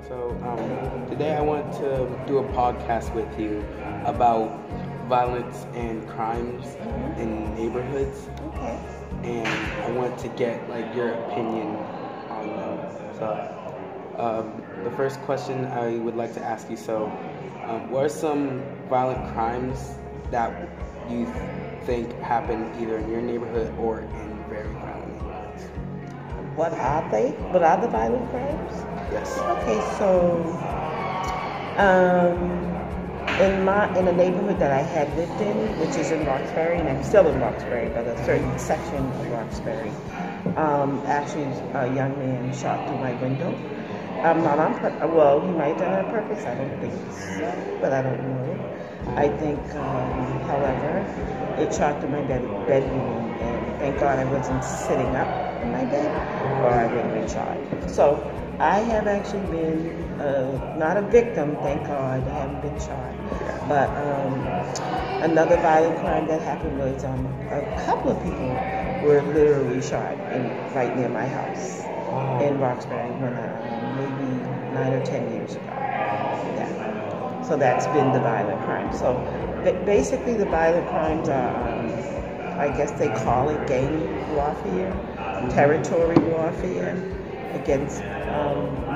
Today I want to do a podcast with you about violence and crimes in neighborhoods, Okay. and I want to get like your opinion on them. The first question I would like to ask you: what are some violent crimes that you think happen either in your neighborhood or in very violent neighborhoods? What are they? What are the violent crimes? Yes. Okay, so in a neighborhood that I had lived in, which is in Roxbury, and I'm still in Roxbury, but a certain section of Roxbury, actually a young man shot through my window. Not on purpose. Well, he might have done it on purpose. I don't think so, but I don't know. I think, however, it shot through my bedroom, and thank God I wasn't sitting up in my bed, or I would have been shot. So I have actually been not a victim, thank God. I haven't been shot. But another violent crime that happened was a couple of people were literally shot right near my house in Roxbury when maybe 9 or 10 years ago. Yeah. So that's been the violent crime. So basically the violent crimes are, I guess they call it gang warfare, territory warfare against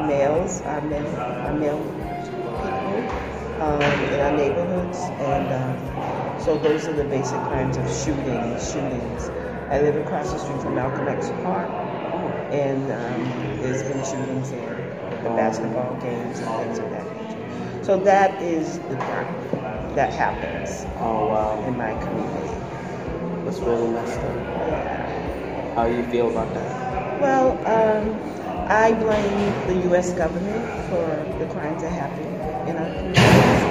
males, our male people in our neighborhoods. And so those are the basic crimes of shootings. I live across the street from Malcolm X Park, and there's been shootings there, the basketball games and things of that nature. So that is the crime that happens in my community. That's really messed up. Yeah. How do you feel about that? Well, I blame the U.S. government for the crimes that happen in our communities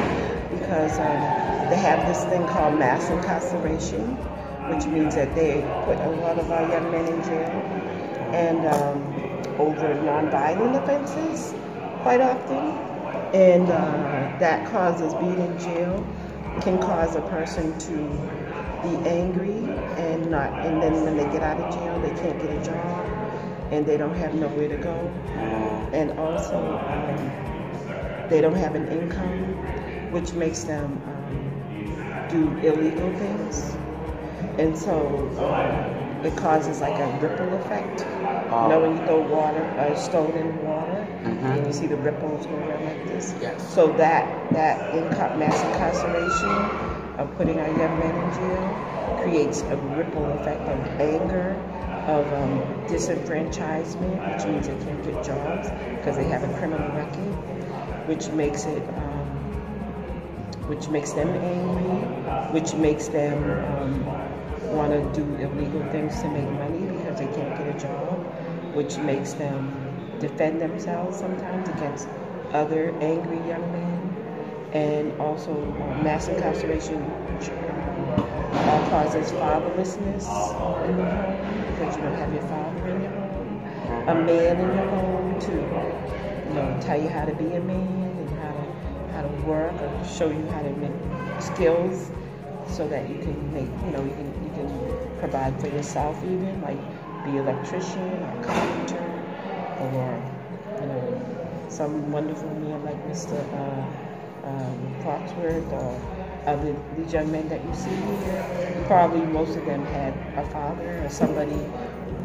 because they have this thing called mass incarceration, which means that they put a lot of our young men in jail and over nonviolent offenses quite often, and that causes being in jail can cause a person to be angry and then when they get out of jail they can't get a job and they don't have nowhere to go, and also they don't have an income, which makes them do illegal things, and so it causes like a ripple effect. You know, when you throw a stone in water, and you see the ripples go around like this. Yes. So that mass incarceration of putting our young men in jail creates a ripple effect of anger, of disenfranchisement, which means they can't get jobs because they have a criminal record, which makes them angry, which makes them want to do illegal things to make money because they can't get a job, which makes them defend themselves sometimes against other angry young men, and also mass incarceration causes fatherlessness in the home because you don't have your father in your home, a man in your home to tell you how to be a man and how to work or show you how to make skills so that you can make you can provide for yourself, even like be an electrician or carpenter or some wonderful man like Mr. Foxworth or these young men that you see here. Probably most of them had a father or somebody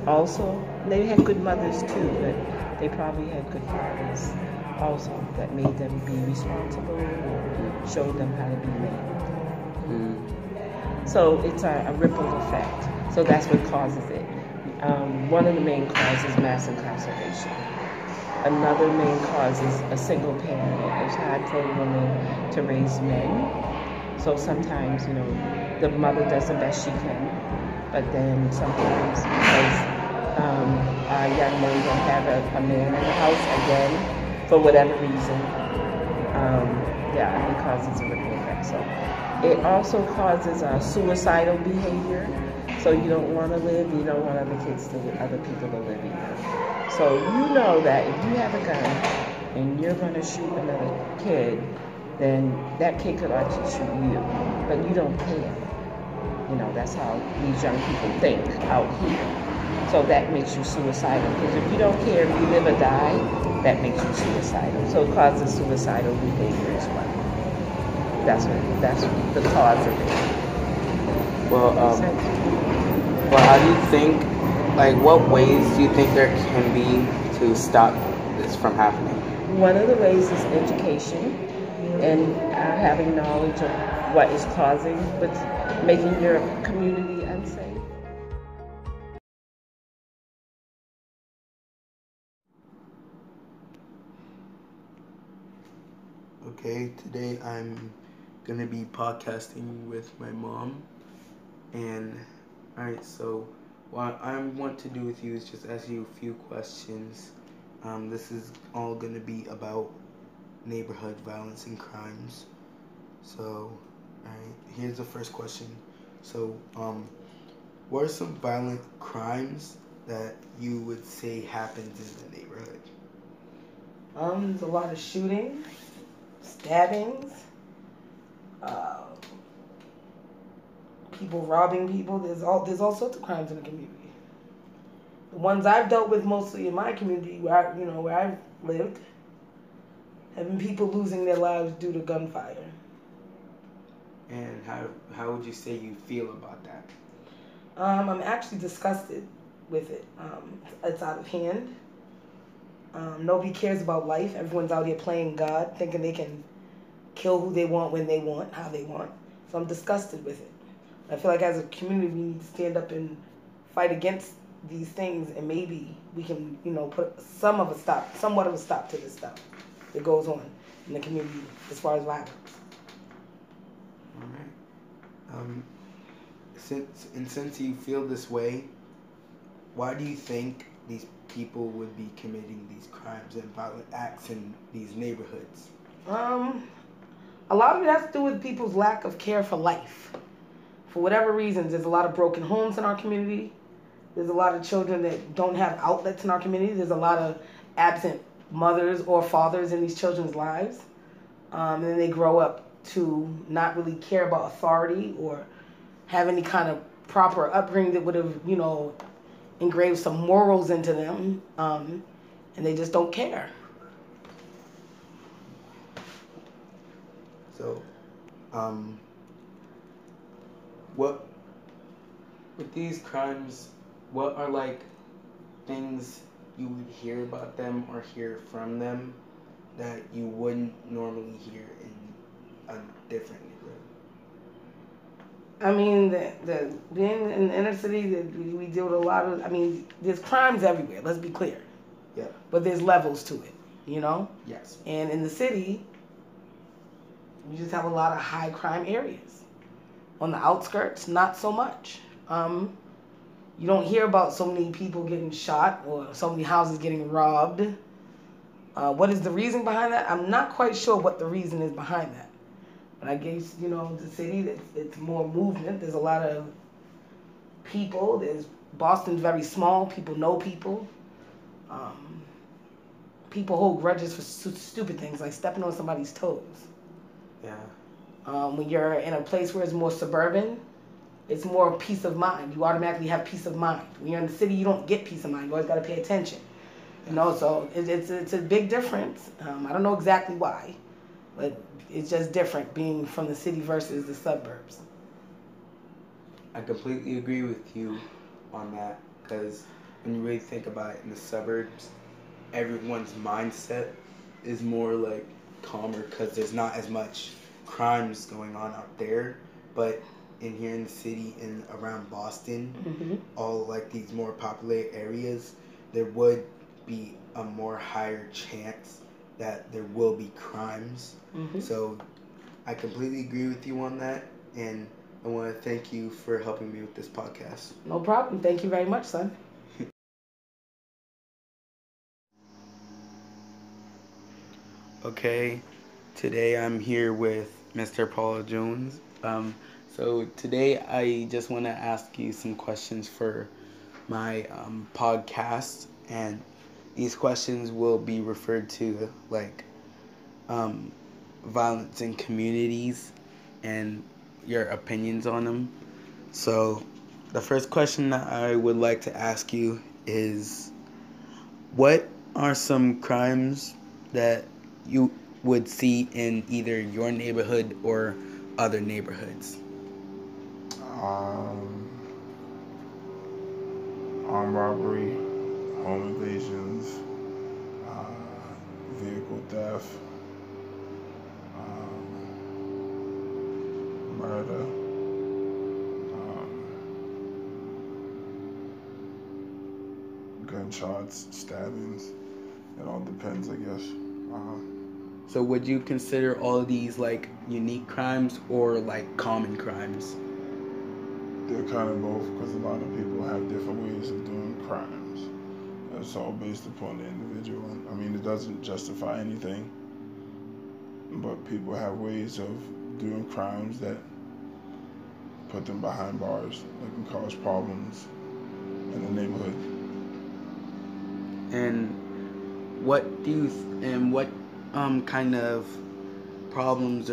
also. They had good mothers too, but they probably had good fathers also that made them be responsible or showed them how to be men. So it's a ripple effect. So that's what causes it. One of the main causes is mass incarceration. Another main cause is a single parent. It's hard for a woman to raise men. So sometimes, the mother does the best she can, but then sometimes because our young men don't have a man in the house again, for whatever reason, it causes a ripple effect. So it also causes suicidal behavior. So you don't want to live, you don't want other people to live either. So you know that if you have a gun and you're going to shoot another kid, then that kid could actually shoot you, but you don't care. That's how these young people think out here. So that makes you suicidal. Because if you don't care if you live or die, that makes you suicidal. So it causes suicidal behavior as well. That's the cause of it. Well, how do you think, like, what ways do you think there can be to stop this from happening? One of the ways is education and having knowledge of what is causing what's making your community unsafe. Okay, today I'm gonna be podcasting with my mom, and alright, so what I want to do with you is just ask you a few questions. This is all gonna be about neighborhood violence and crimes. So, alright, here's the first question. So, what are some violent crimes that you would say happens in the neighborhood? There's a lot of shooting, stabbings, people robbing people. There's all sorts of crimes in the community. The ones I've dealt with mostly in my community, where I've lived, have been people losing their lives due to gunfire. And how would you say you feel about that? I'm actually disgusted with it. It's out of hand. Nobody cares about life. Everyone's out here playing God, thinking they can kill who they want, when they want, how they want. So I'm disgusted with it. I feel like as a community we need to stand up and fight against these things, and maybe we can, put somewhat of a stop to this stuff that goes on in the community as far as violence. All right. Since you feel this way, why do you think these people would be committing these crimes and violent acts in these neighborhoods? A lot of it has to do with people's lack of care for life. For whatever reasons, there's a lot of broken homes in our community. There's a lot of children that don't have outlets in our community. There's a lot of absent mothers or fathers in these children's lives. And then they grow up to not really care about authority or have any kind of proper upbringing that would have, engraved some morals into them. And they just don't care. So, what with these crimes, what are like things you would hear about them or hear from them that you wouldn't normally hear in a different neighborhood? I mean, the being in the inner city, we deal with a lot of. I mean, there's crimes everywhere. Let's be clear. Yeah. But there's levels to it, Yes. And in the city, you just have a lot of high crime areas. On the outskirts, not so much. You don't hear about so many people getting shot or so many houses getting robbed. What is the reason behind that? I'm not quite sure what the reason is behind that. But I guess, the city, it's more movement. There's a lot of people. Boston's very small. People know people. People hold grudges for stupid things like stepping on somebody's toes. Yeah. When you're in a place where it's more suburban, it's more peace of mind. You automatically have peace of mind. When you're in the city, you don't get peace of mind. You always got to pay attention. So it's a big difference. I don't know exactly why, but it's just different being from the city versus the suburbs. I completely agree with you on that, because when you really think about it, in the suburbs, everyone's mindset is more like calmer because there's not as much crimes going on out there. But in here in the city and around Boston, all like these more popular areas, there would be a more higher chance that there will be crimes. So I completely agree with you on that, and I want to thank you for helping me with this podcast. No problem. Thank you very much, son. Okay, today I'm here with Mr. Paul Jones. So today I just want to ask you some questions for my podcast, and these questions will be referred to like violence in communities and your opinions on them. So The first question that I would like to ask you is, what are some crimes that you would see in either your neighborhood or other neighborhoods? Um, Armed robbery, home invasions, vehicle theft, murder, gunshots, stabbings. It all depends, I guess. So would you consider all of these like unique crimes or like common crimes? They're kind of both because a lot of people have different ways of doing crimes. It's all based upon the individual. I mean, it doesn't justify anything, but people have ways of doing crimes that put them behind bars that can cause problems in the neighborhood. And what kind of problems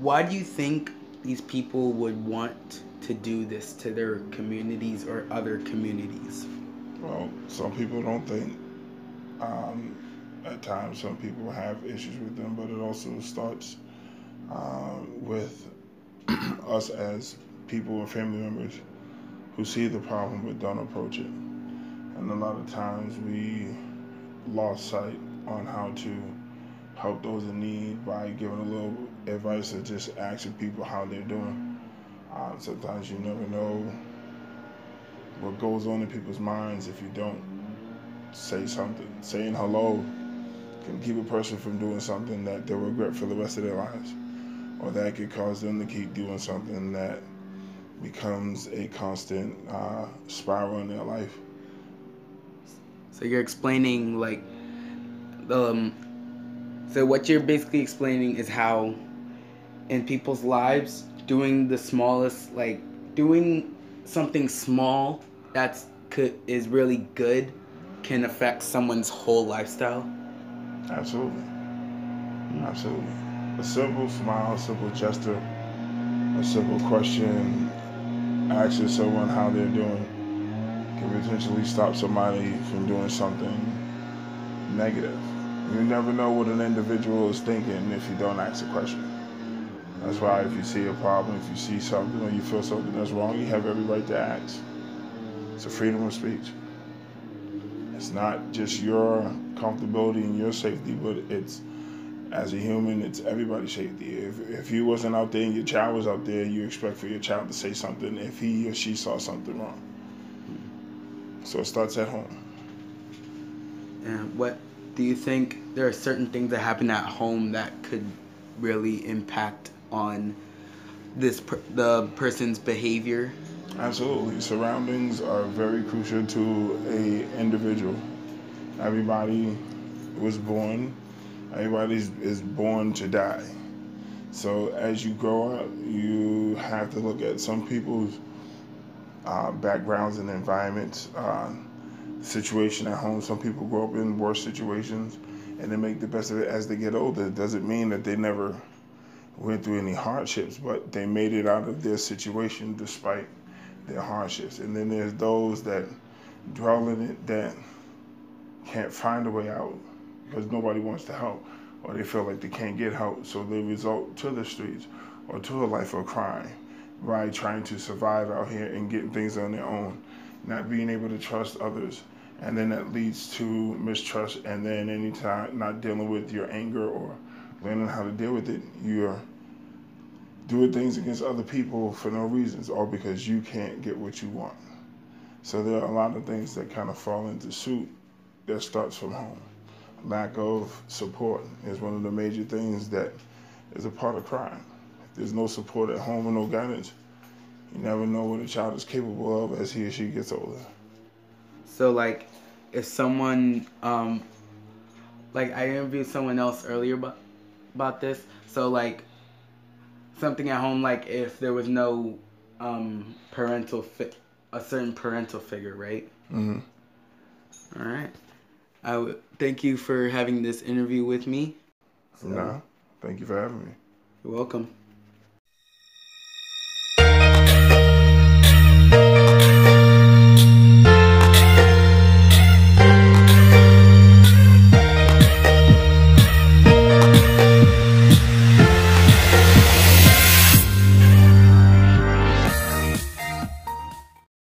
why do you think these people would want to do this to their communities or other communities? Well, some people don't think. At times, some people have issues with them, but it also starts with us as people and family members who see the problem but don't approach it. And a lot of times we lost sight on how to help those in need by giving a little advice or just asking people how they're doing. Sometimes you never know what goes on in people's minds if you don't say something. Saying hello can keep a person from doing something that they'll regret for the rest of their lives, or that could cause them to keep doing something that becomes a constant spiral in their life. So you're explaining like so what you're basically explaining is how in people's lives doing doing something small is really good can affect someone's whole lifestyle. Absolutely. Absolutely. A simple smile, a simple gesture, a simple question, asking someone how they're doing can potentially stop somebody from doing something negative. You never know what an individual is thinking if you don't ask a question. That's why if you see a problem, if you see something or you feel something that's wrong, you have every right to ask. It's a freedom of speech. It's not just your comfortability and your safety, but it's, as a human, it's everybody's safety. If you wasn't out there and your child was out there, you expect for your child to say something if he or she saw something wrong. So it starts at home. And what do you think there are certain things that happen at home that could really impact on the person's behavior? Absolutely. Surroundings are very crucial to a individual. Everybody is born to die. So as you grow up, you have to look at some people's backgrounds and environments, situation at home. Some people grow up in worse situations and they make the best of it as they get older. It doesn't mean that they never went through any hardships, but they made it out of their situation despite their hardships. And then there's those that dwell in it that can't find a way out because nobody wants to help, or they feel like they can't get help, so they resort to the streets or to a life of crime by trying to survive out here and getting things on their own, not being able to trust others. And then that leads to mistrust, and then anytime not dealing with your anger or learning how to deal with it, you're doing things against other people for no reasons or because you can't get what you want. So there are a lot of things that kind of fall into suit that starts from home. Lack of support is one of the major things that is a part of crime. If there's no support at home and no guidance, you never know what a child is capable of as he or she gets older. So like if someone like I interviewed someone else earlier about this. So like something at home, like if there was no a certain parental figure, right? Mm-hmm. All right. I would thank you for having this interview with me. So, Nah, thank you for having me. You're welcome.